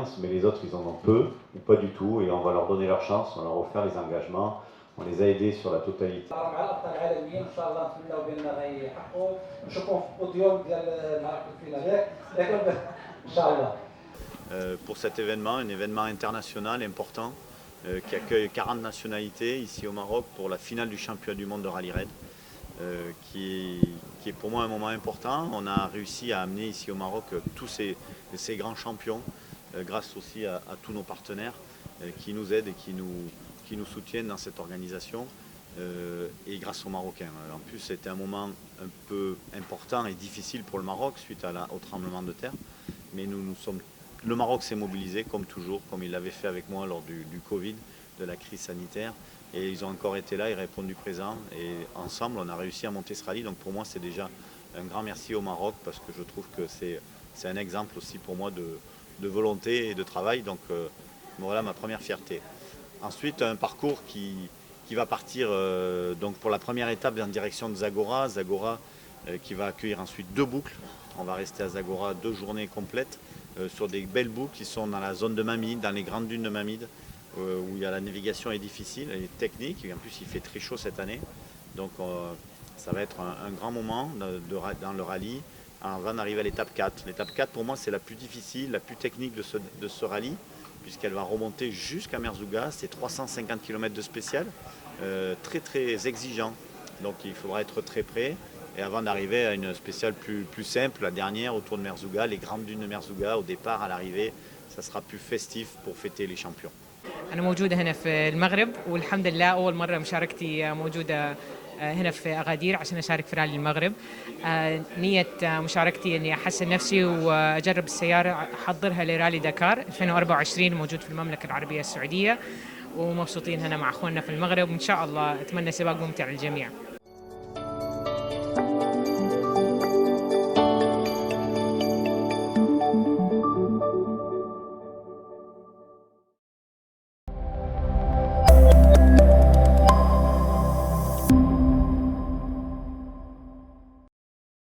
d'expérience, mais les autres, ils en ont peu ou pas du tout, et on va leur donner leur chance, on leur offert les engagements, on les a aidés sur la totalité. Pour cet événement, un événement international important qui accueille 40 nationalités ici au Maroc pour la finale du championnat du monde de rallye raid, qui est pour moi un moment important. On a réussi à amener ici au Maroc tous ces grands champions, grâce aussi à tous nos partenaires qui nous aident et qui nous soutiennent dans cette organisation, et grâce aux Marocains. En plus, c'était un moment un peu important et difficile pour le Maroc suite au tremblement de terre, mais le Maroc s'est mobilisé comme toujours, comme il l'avait fait avec moi lors du Covid, de la crise sanitaire. Et ils ont encore été là et répondu présent. Et ensemble, on a réussi à monter ce rallye. Donc pour moi, c'est déjà un grand merci au Maroc parce que je trouve que c'est un exemple aussi pour moi de volonté et de travail. Donc voilà ma première fierté. Ensuite, un parcours qui va partir donc pour la première étape en direction de Zagora. Zagora qui va accueillir ensuite 2 boucles. On va rester à Zagora 2 journées complètes sur des belles boucles qui sont dans la zone de Mamide, dans les grandes dunes de Mamide, où la navigation est difficile, elle est technique, et en plus il fait très chaud cette année. Donc ça va être un grand moment dans le rallye avant d'arriver à l'étape 4. L'étape 4 pour moi c'est la plus difficile, la plus technique de ce rallye, puisqu'elle va remonter jusqu'à Merzouga, c'est 350 km de spécial, très très exigeant. Donc il faudra être très prêt. Et avant d'arriver à une spéciale plus simple, la dernière autour de Merzouga, les grandes dunes de Merzouga, au départ, à l'arrivée, ça sera plus festif pour fêter les champions. أنا موجودة هنا في المغرب والحمد لله أول مرة مشاركتي موجودة هنا في أغادير عشان أشارك في رالي المغرب. نية مشاركتي إني أحسن نفسي وأجرب السيارة أحضرها لرالي دكار 2024 موجود في المملكة العربية السعودية، ومبسوطين هنا مع أخواننا في المغرب وإن شاء الله أتمنى سباق ممتع للجميع.